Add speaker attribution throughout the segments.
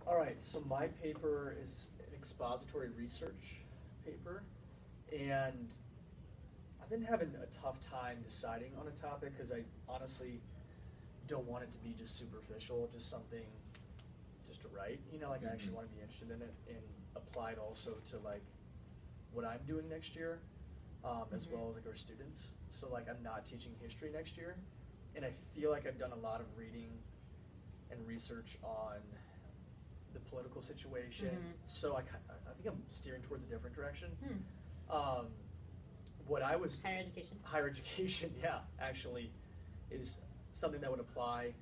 Speaker 1: All right, so my paper is an expository research paper, and I've been having a tough time deciding on a topic because I honestly don't want it to be just superficial, just something just to write. Like I actually want to be interested in it and apply it also to like what I'm doing next year, as well as like our students. So like I'm not teaching history next year, and I feel like I've done a lot of reading and research on the political situation. So I think I'm steering towards a different direction. What I was higher education, yeah, actually, is something that would apply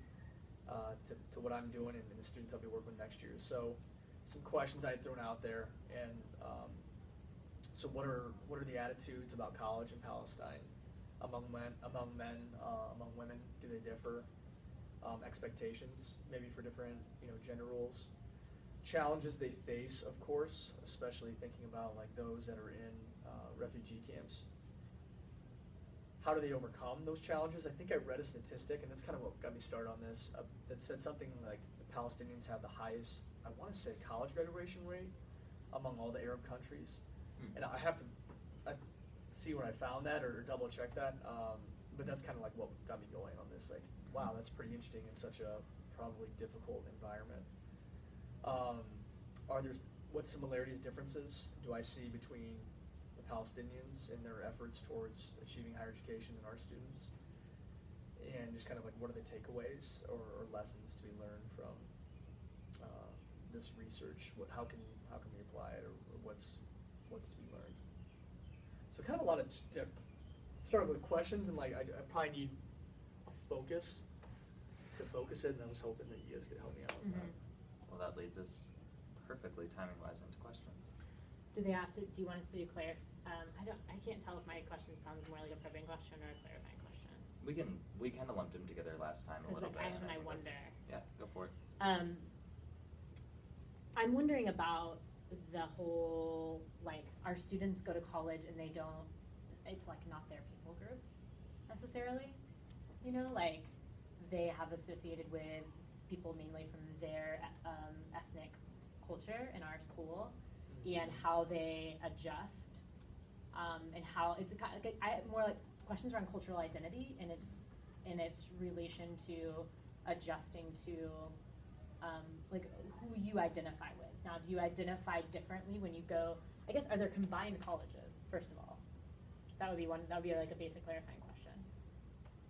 Speaker 1: to what I'm doing and the students I'll be working with next year. So some questions I had thrown out there, and so what are the attitudes about college in Palestine among men, among women? Do they differ? Expectations maybe for different gender roles. Challenges they face, of course, especially thinking about like those that are in refugee camps. How do they overcome those challenges? I think I read a statistic, and that's kind of what got me started on this, that said something like the Palestinians have the highest, I want to say, college graduation rate among all the Arab countries. And I have to see when I found that or double check that, but that's kind of like what got me going on this. Like, wow, that's pretty interesting in such a probably difficult environment. What similarities, differences do I see between the Palestinians and their efforts towards achieving higher education and our students? And just kind of like what are the takeaways or lessons to be learned from this research? How can we apply it, or what's to be learned? So kind of a lot of started with questions, and like I probably need a focus to focus it, and I was hoping that you guys could help me out with that.
Speaker 2: Well, that leads us perfectly timing-wise into questions.
Speaker 3: Do you want us to do I can't tell if my question sounds more like a probing question or a clarifying question.
Speaker 2: We kind of lumped them together last time a little bit.
Speaker 3: I wonder.
Speaker 2: Yeah, go for it.
Speaker 3: I'm wondering about the whole, like, our students go to college and it's like not their people group necessarily, like they have associated with people mainly from their ethnic culture in our school, and how they adjust, and how it's more like questions around cultural identity and its relation to adjusting to like who you identify with. Now, do you identify differently when you go? I guess, are there combined colleges? First of all, that would be like a basic clarifying question.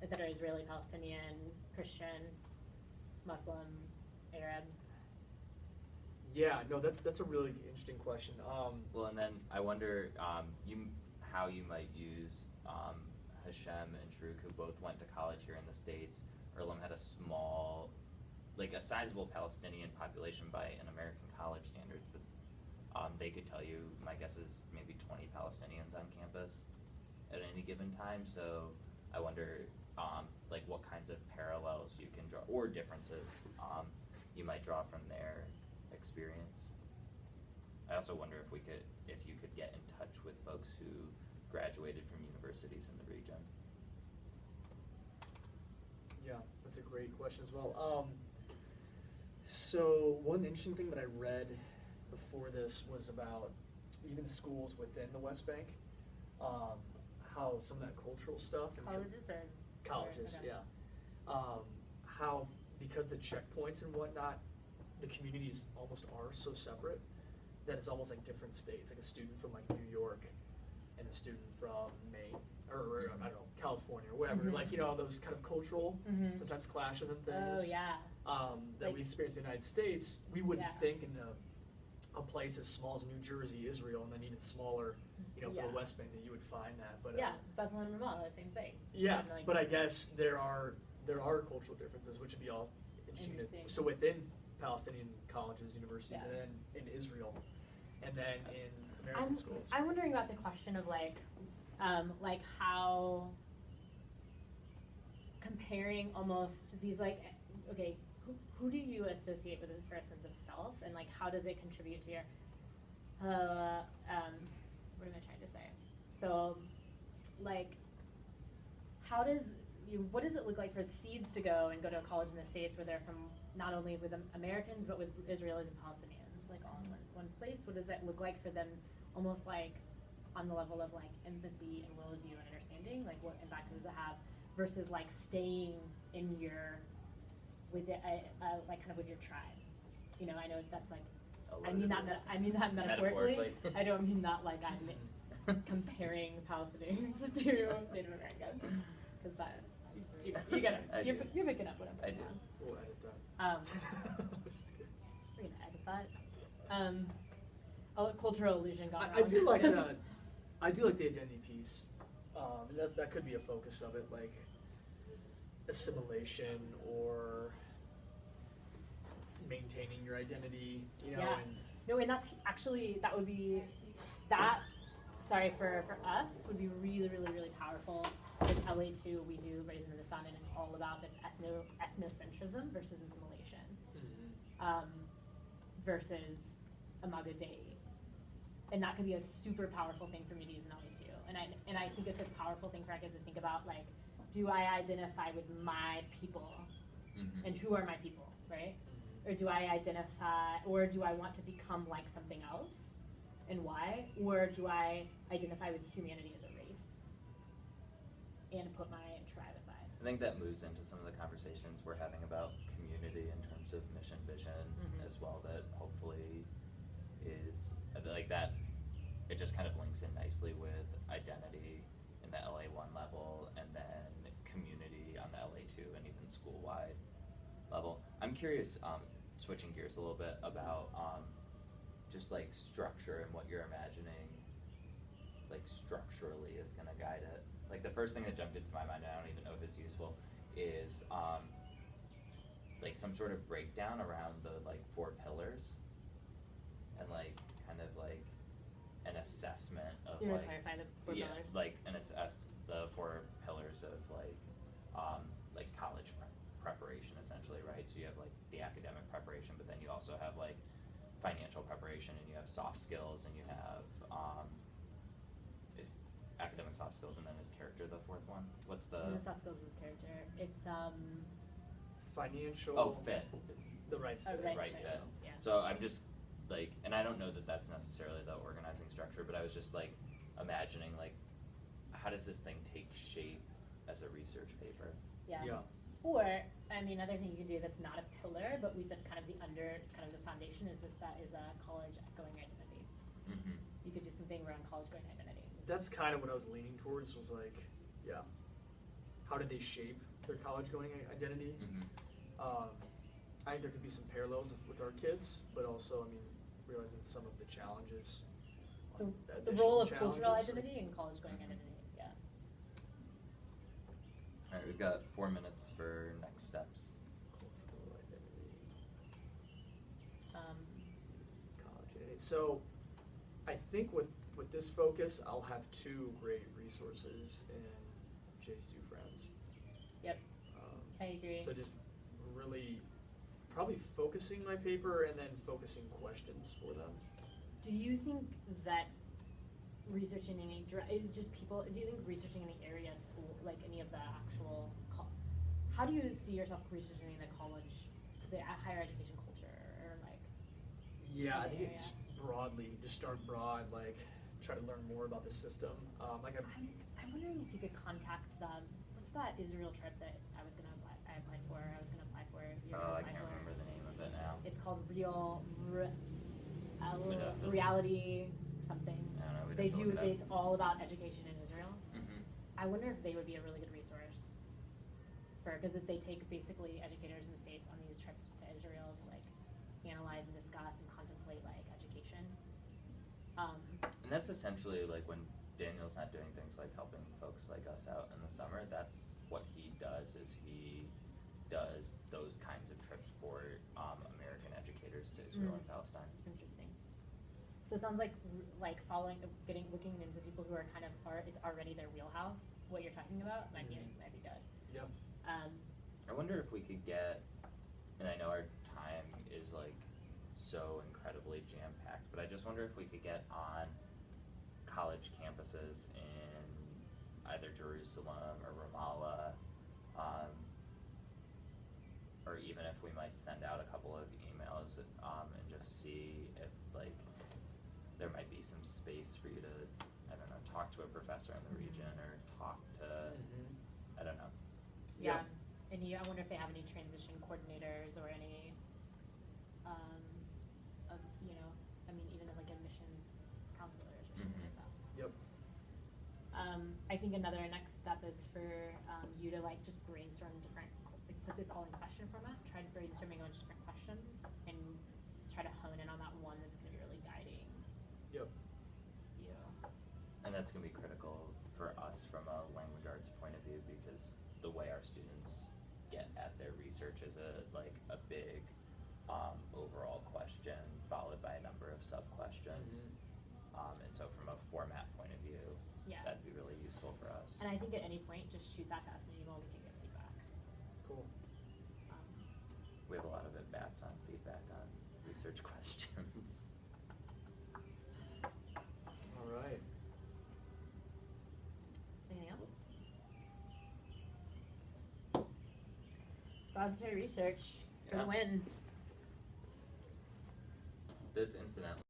Speaker 3: That are Israeli, Palestinian, Christian, Muslim, Arab.
Speaker 1: Yeah, no, that's a really interesting question.
Speaker 2: Well, and then I wonder how you might use Hashem and Shruk, who both went to college here in the States. Earlham had a sizable Palestinian population by an American college standards, but they could tell you, my guess is maybe 20 Palestinians on campus at any given time. So I wonder like what kinds of parallels you can draw, or differences you might draw from their experience. I also wonder if you could get in touch with folks who graduated from universities in the region.
Speaker 1: Yeah, that's a great question as well. So one interesting thing that I read before this was about even schools within the West Bank, how some of that cultural stuff. Colleges,
Speaker 3: okay.
Speaker 1: Yeah. How, because the checkpoints and whatnot, the communities almost are so separate that it's almost like different states. Like a student from like New York and a student from Maine, or I don't know, California or whatever. Like, those kind of cultural sometimes clashes and things.
Speaker 3: Oh yeah.
Speaker 1: That we experience in the United States. We wouldn't think in a place as small as New Jersey, Israel, and then even smaller, for the West Bank, that you would find that. But
Speaker 3: Bethlehem and Ramallah, same thing.
Speaker 1: Yeah, but I guess there are cultural differences, which would be all interesting. So within Palestinian colleges, universities, and then in Israel, and then in American schools.
Speaker 3: I'm wondering about the question of like how comparing almost these okay, who do you associate with it for a sense of self, and like how does it contribute to your what am I trying to say? So like what does it look like for the seeds to go to a college in the States where they're from not only with Americans, but with Israelis and Palestinians, like all in one place? What does that look like for them, almost like on the level of like empathy and worldview and understanding? Like what impact does it have versus like staying in your, with it, like kind of with your tribe? You know, I know that's like, I mean that metaphorically. I don't mean that like I'm comparing Palestinians to Native Americans, because that you gotta you're picking up what I'm putting down.
Speaker 1: We'll edit that.
Speaker 3: We're gonna edit that. Oh, cultural illusion gone
Speaker 1: I
Speaker 3: wrong.
Speaker 1: do like that. I do like the identity piece. That could be a focus of it, like assimilation or maintaining your identity, you know.
Speaker 3: Yeah. No, and that's actually, that would be, that, sorry, for us, would be really, really, really powerful. With LA2, we do Raisin in the Sun, and it's all about this ethnocentrism versus assimilation, versus Imago Dei. And that could be a super powerful thing for me to use in LA2. And I think it's a powerful thing for our kids to think about, like, do I identify with my people? And who are my people, right? Or do I identify, or do I want to become like something else, and why? Or do I identify with humanity as a race and put my tribe aside?
Speaker 2: I think that moves into some of the conversations we're having about community in terms of mission vision as well, that hopefully is like that. It just kind of links in nicely with identity in the LA1 level, and then community on the LA2 and even school-wide level. I'm curious, switching gears a little bit, about just like structure and what you're imagining like structurally is going to guide it. Like the first thing that jumped into my mind, and I don't even know if it's useful, is like some sort of breakdown around the like 4 pillars, and like kind of like an assessment of
Speaker 3: You're
Speaker 2: like,
Speaker 3: gonna clarify the 4 pillars?
Speaker 2: like the 4 pillars of like college preparation, essentially, right? So you have like the academic preparation, but then you also have like financial preparation, and you have soft skills, and you have is academic soft skills, and then is character the 4th one? What's the
Speaker 3: soft skills is character. It's
Speaker 1: financial.
Speaker 2: Oh, fit.
Speaker 1: The right fit.
Speaker 2: Right fit.
Speaker 3: Yeah.
Speaker 2: So I'm just like, and I don't know that that's necessarily the organizing structure, but I was just like imagining like, how does this thing take shape as a research paper?
Speaker 1: Yeah.
Speaker 3: Or, I mean, another thing you can do that's not a pillar, but we said kind of it's kind of the foundation, is that is a college going identity. You could do something around college going identity.
Speaker 1: That's kind of what I was leaning towards, was like, yeah, how did they shape their college going identity? I think there could be some parallels with our kids, but also, I mean, realizing some of the challenges.
Speaker 3: The role of cultural identity and college going identity, yeah.
Speaker 2: All right, we've got 4 minutes for next steps.
Speaker 1: Cultural identity. College identity. So, I think with this focus, I'll have 2 great resources in Jay's 2 friends.
Speaker 3: Yep, I agree.
Speaker 1: So just really probably focusing my paper and then focusing questions for them.
Speaker 3: Do you think that researching any just people? Do you think researching any area of school, like any of the actual, how do you see yourself researching the college, the higher education culture, or like?
Speaker 1: Yeah, I think it's broadly, just start broad, like try to learn more about the system. I'm
Speaker 3: wondering if you could contact them. What's that Israel trip that I was gonna apply? I applied for.
Speaker 2: I can't remember the name of it now.
Speaker 3: It's called
Speaker 2: I
Speaker 3: reality something.
Speaker 2: don't know.
Speaker 3: They do. It's all about education in Israel. I wonder if they would be a really good resource because if they take basically educators in the States on these trips to Israel to like analyze and discuss and contemplate like education.
Speaker 2: And that's essentially like when Daniel's not doing things like helping folks like us out in the summer, that's what he does, is he does those kinds of trips for American educators to Israel and Palestine.
Speaker 3: Interesting. So it sounds like looking into people who are it's already their wheelhouse. What you're talking about might be good.
Speaker 1: Yeah.
Speaker 2: I wonder if we could get, and I know our time is like so incredibly jam-packed, but I just wonder if we could get on college campuses in either Jerusalem or Ramallah, or even if we might send out a couple of emails, and just see if like there might be some space for you to, I don't know, talk to a professor in the region or talk to, I don't know.
Speaker 3: Yeah, and I wonder if they have any transition coordinators or any, I mean, even like admissions counselors or something like that.
Speaker 1: Yep.
Speaker 3: I think another next step is for you to like just brainstorm different, like put this all in question format, try brainstorming a bunch of different questions, and try to hone in on that one that's going to be really guiding
Speaker 1: Yep.
Speaker 3: you.
Speaker 2: And that's gonna be critical for us from a language arts point of view, because the way our students get at their research is a big overall question followed by a number of sub-questions. And so from a format point of view,
Speaker 3: Yeah.
Speaker 2: that'd be really useful for us.
Speaker 3: And I think at any point, just shoot that to us in an email, we can get feedback.
Speaker 1: Cool.
Speaker 2: We have a lot of at-bats on feedback on research questions.
Speaker 1: All right.
Speaker 3: Anything else? Expository research for the
Speaker 2: Yeah.
Speaker 3: win.
Speaker 2: This incident